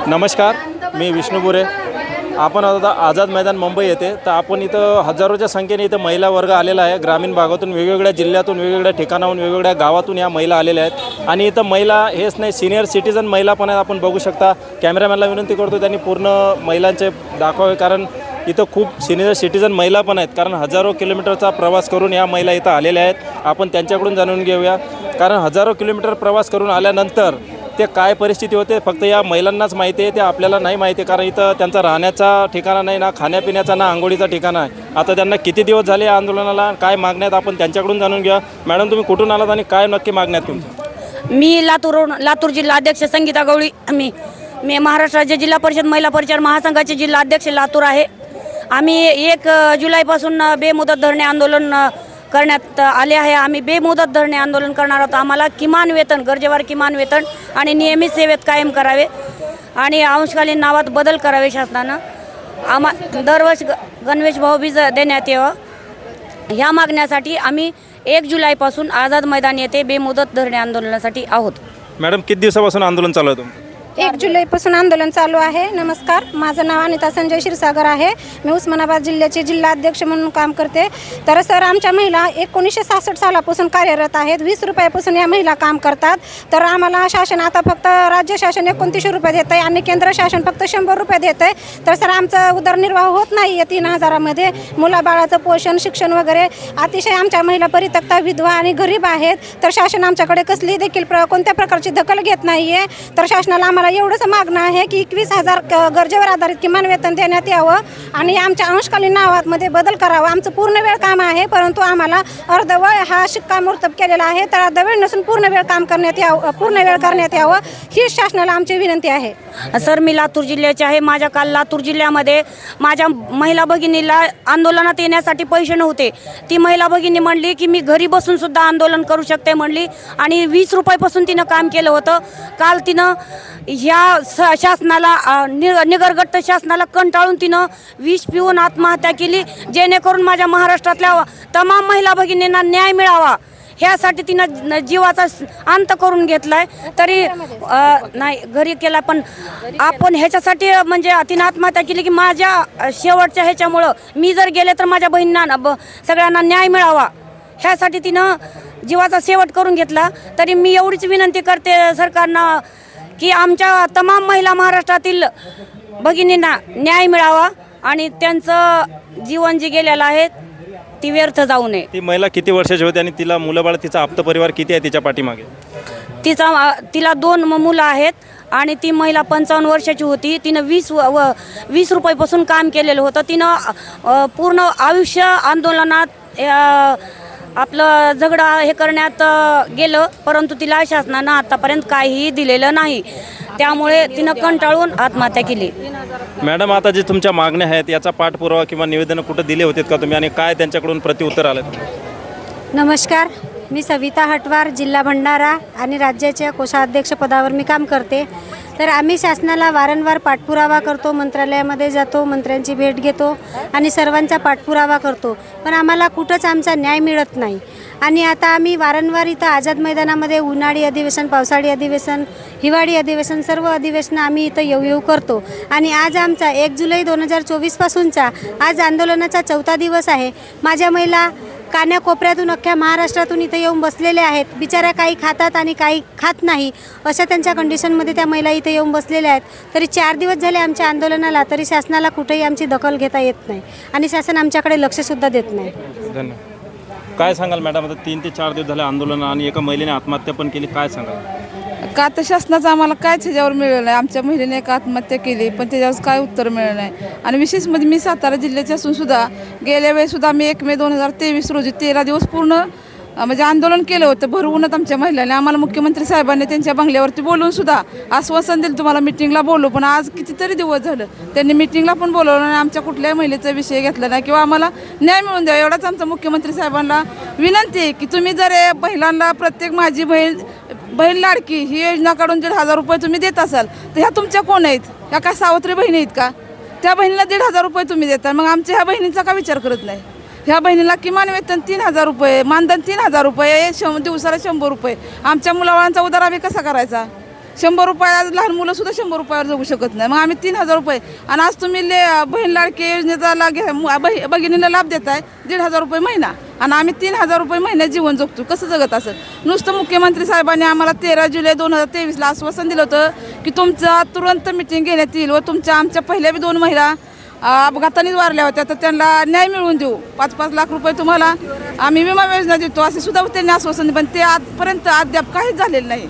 नमस्कार, मी विष्णू बुरे. आपण आता आझाद मैदान मुंबई येथे तर आपण इथं हजारोच्या संख्येने इथं महिला वर्ग आलेला आहे. ग्रामीण भागातून, वेगवेगळ्या जिल्ह्यातून, वेगवेगळ्या ठिकाणाहून, वेगवेगळ्या गावातून या महिला आलेल्या आहेत. आणि इथं महिला हेच नाही, सिनियर सिटीजन महिला पण आहेत. आपण बघू शकता. कॅमेरामॅनला विनंती करतो त्यांनी पूर्ण महिलांचे दाखवावे, कारण इथं खूप सिनियर सिटीजन महिला पण आहेत. कारण हजारो किलोमीटरचा प्रवास करून या महिला इथं आलेल्या आहेत. आपण त्यांच्याकडून जाणून घेऊया, कारण हजारो किलोमीटर प्रवास करून आल्यानंतर ते काय परिस्थिती होते फक्त या महिलांनाच माहिती आहे, ते आपल्याला नाही माहिती आहे. कारण इथं त्यांचा राहण्याचा ठिकाणा नाही, ना खाण्यापिण्याचा, ना आंघोळीचा ठिकाणा आहे. आता त्यांना किती दिवस झाले या आंदोलनाला, काय मागण्यात, आपण त्यांच्याकडून जाणून घ्या. मॅडम, तुम्ही कुठून आलात आणि काय नक्की मागण्यात तुमची? मी लातूर जिल्हा अध्यक्ष संगीता गवळी. मी महाराष्ट्र राज्य जिल्हा परिषद महिला परिचार महासंघाचे जिल्हा अध्यक्ष लातूर आहे. आम्ही 1 जुलैपासून बेमुदत धरणे आंदोलन करण्यात आले आहे. आम्ही बेमुदत धरणे आंदोलन करणार आहोत. आम्हाला किमान वेतन, गरजेवर किमान वेतन आणि नियमित सेवेत कायम करावे आणि अंशकालीन नावात बदल करावे शासनानं. दरवर्षी गणवेश भाऊबीज देण्यात यावं. ह्या मागण्यासाठी आम्ही 1 जुलैपासून आझाद मैदान येथे बेमुदत धरणे आंदोलनासाठी आहोत. मॅडम, किती दिवसापासून आंदोलन चालू आहे तुमचं? 1 जुलैपासून आंदोलन चालू आहे. नमस्कार, माझं नाव अनिता संजय क्षीरसागर आहे. मी उस्मानाबाद जिल्ह्याचे जिल्हा अध्यक्ष म्हणून काम करते. तर सर, आमच्या महिला 1966 सालापासून कार्यरत आहेत. 20 रुपयापासून या महिला काम करतात. तर आम्हाला शासन आता फक्त राज्य शासन 29 रुपये देत आहे आणि केंद्र शासन फक्त 100 रुपये देत आहे. तर सर, आमचा उदरनिर्वाह होत नाही आहे 3000मध्ये. मुलाबाळाचं पोषण, शिक्षण वगैरे अतिशय आमच्या महिला परित्यक्ता, विधवा आणि गरीब आहेत. तर शासन आमच्याकडे कसली देखील कोणत्या प्रकारची दखल घेत नाही आहे. तर शासनाला आम्हाला एवढंच मागणं आहे की 21,000 गरजेवर आधारित किमान वेतन देण्यात यावं आणि आमच्या अंशकालीन नावामध्ये बदल करावा. आमचं पूर्ण वेळ काम आहे, परंतु आम्हाला अर्धवेळ हा शिक्कामोर्तब केलेला आहे. तर अर्धवेळ नसून पूर्ण वेळ काम करण्यात यावं, पूर्ण वेळ करण्यात यावं ही शासनाला आमची विनंती आहे. सर, मी लातूर जिल्ह्याचे आहे. माझ्या काल लातूर जिल्ह्यामध्ये माझ्या महिला भगिनीला आंदोलनात येण्यासाठी पैसे नव्हते. ती महिला भगिनी म्हणली की मी घरी बसून सुद्धा आंदोलन करू शकते म्हणली आणि 20 रुपयापासून तिनं काम केलं होतं. काल तिनं ह्या शासनाला, निगरगट्ट शासनाला कंटाळून तिनं विष पिऊन आत्महत्या केली, जेणेकरून माझ्या महाराष्ट्रातल्या तमाम महिला भगिनींना न्याय मिळावा ह्यासाठी तिनं जीवाचा अंत करून घेतलाय. तरी नाही घरी केला, पण आपण ह्याच्यासाठी म्हणजे तिनं आत्महत्या केली की माझ्या शेवटच्या ह्याच्यामुळं मी जर गेले तर माझ्या बहिणींना सगळ्यांना न्याय मिळावा ह्यासाठी तिनं जीवाचा शेवट करून घेतला. तरी मी एवढीच विनंती करते सरकारनं की आमच्या तमाम महिला महाराष्ट्रातील भगिनींना न्याय मिळावा आणि त्यांचं जीवन जे गेलेलं आहे ती व्यर्थ जाऊ नये. ती महिला किती वर्षाची होती आणि तिला मुलंबाळ, तिचा आप्त परिवार किती आहे तिच्या पाठीमागे? तिला 2 मुलं आहेत आणि ती महिला 55 वर्षाची होती. तिनं 20 रुपयापासून काम केलेलं होतं. तिनं पूर्ण आयुष्य आंदोलनात आपलं झगडा हे करण्यात गेलं, परंतु तिला शासनानं आतापर्यंत काहीही दिलेलं नाही. त्यामुळे तिनं कंटाळून आत्महत्या केली. मॅडम, आता जे तुमच्या मागण्या आहेत याचा पाठपुरावा किंवा निवेदन कुठं दिले होते का तुम्ही आणि काय त्यांच्याकडून प्रत्युत्तर आलं? नमस्कार, मी सविता हटवार, जिल्हा भंडारा आणि राज्याच्या कोषाध्यक्ष पदावर मी काम करते. तर आम्ही शासनाला वारंवार पाठपुरावा करतो, मंत्रालयामध्ये जातो, मंत्र्यांची भेट घेतो आणि सर्वांचा पाठपुरावा करतो, पण आम्हाला कुठंच आमचा न्याय मिळत नाही. आणि आता आम्ही वारंवार इथं आझाद मैदानामध्ये उन्हाळी अधिवेशन, पावसाळी अधिवेशन, हिवाळी अधिवेशन सर्व अधिवेशनं आम्ही इथं येऊ करतो. आणि आज आमचा 1 जुलै 2024पासूनचा आज आंदोलनाचा 4था दिवस आहे. माझ्या महिला कान्याकोपऱ्यातून, अख्ख्या महाराष्ट्रातून इथं येऊन बसलेल्या आहेत. बिचाऱ्या काही खातात आणि काही खात नाही, अशा त्यांच्या कंडिशनमध्ये त्या महिला इथं येऊन बसलेल्या आहेत. तरी 4 दिवस झाले आमच्या आंदोलनाला, तरी शासनाला कुठेही आमची दखल घेता येत नाही आणि शासन आमच्याकडे लक्षसुद्धा देत नाही. धन्यवाद. काय सांगाल मॅडम, आता 3 ते 4 दिवस झाले आंदोलन आणि एका महिलेने आत्महत्या पण केली, काय सांगाल? का तर शासनाचं आम्हाला काय त्याच्यावर मिळालं नाही. आमच्या महिलेने एक आत्महत्या केली, पण त्याच्यावर काय उत्तर मिळालं नाही. आणि विशेष म्हणजे मी सातारा जिल्ह्याची असून सुद्धा गेल्या वेळेस सुद्धा मी 1 मे 2023 रोजी 13 दिवस पूर्ण म्हणजे आंदोलन केलं होतं भरवूनच आमच्या महिलांनी. आम्हाला मुख्यमंत्री साहेबांनी त्यांच्या बंगल्यावरती बोलून सुद्धा आश्वासन दिलं तुम्हाला मिटिंगला बोलू, पण आज कितीतरी दिवस झालं त्यांनी मिटिंगला पण बोलवलं नाही, आमच्या कुठल्याही महिलेचा विषय घेतला नाही किंवा आम्हाला न्याय मिळून द्यावा एवढाच आमचा मुख्यमंत्री साहेबांना विनंती आहे की तुम्ही जर महिलांना प्रत्येक माझी बहीण लाडकी ही योजना काढून 1,500 रुपये तुम्ही देत असाल तर ह्या तुमच्या कोण आहेत? ह्या काय सावत्री बहिणी आहेत का? त्या बहिणीला 1,500 रुपये तुम्ही देता, मग आमच्या ह्या बहिणीचा का विचार करत नाही? ह्या बहिणीला किमान वेतन 3,000 रुपये, मानधन 3,000 रुपये, दिवसाला 100 रुपये. आमच्या मुलाबाळांचा उदार आम्ही कसा करायचा? 100 रुपये आज लहान मुलं सुद्धा 100 रुपयावर जगू शकत नाही, मग आम्ही 3,000 रुपये. आणि आज तुम्ही बहीण लाडकी योजनेचा भगिनीला लाभ देताय 1,500 रुपये महिना, आणि आम्ही 3,000 रुपये महिन्यात जीवन जगतो. कसं जगत असेल? नुसतं मुख्यमंत्री साहेबांनी आम्हाला 13 जुलै 2023ला आश्वासन दिलं होतं की तुमचा तुरंत मिटिंग घेण्यात येईल व आमच्या पहिल्या बी 2 महिला अपघातानेच वारल्या होत्या तर त्यांना न्याय मिळवून देऊ, 5-5 लाख रुपये तुम्हाला आम्ही विमा योजना देतो असे सुद्धा त्यांनी आश्वासन दिलं, पण ते आजपर्यंत अद्याप काहीच झालेलं नाही.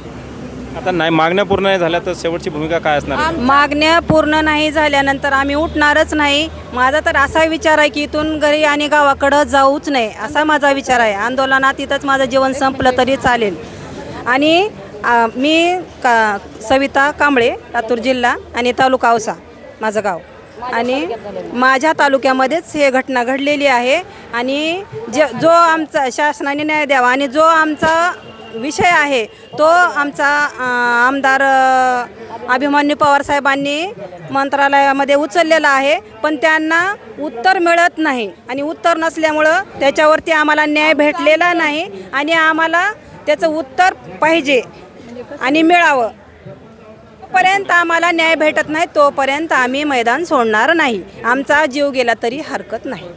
आता नाही मागण्या पूर्ण नाही झाल्या तर शेवटची भूमिका काय असणार आहे? मागण्या पूर्ण नाही झाल्यानंतर आम्ही उठणारच नाही. माझा तर असा विचार आहे की इथून घरी आणि गावाकडं जाऊच नाही असा माझा विचार आहे. आंदोलनात इथंच माझं जीवन संपलं तरी चालेल. आणि मी सविता कांबळे, लातूर जिल्हा आणि तालुका औसा माझं गाव, आणि माझ्या तालुक्यामध्येच हे घटना घडलेली आहे. आणि जो आमचा शासनाने न्याय द्यावा आणि जो आमचा विषय आहे तो आमचा आमदार अभिमन्यू पवार साहेबांनी मंत्रालयामध्ये उचललेला आहे, पण त्यांना उत्तर मिळत नाही. आणि उत्तर नसल्यामुळं त्याच्यावरती आम्हाला न्याय भेटलेला नाही आणि आम्हाला त्याचं उत्तर पाहिजे आणि मिळावं. जोपर्यंत आम्हाला न्याय भेटत नाही तोपर्यंत आम्ही मैदान सोडणार नाही. आमचा जीव गेला तरी हरकत नाही.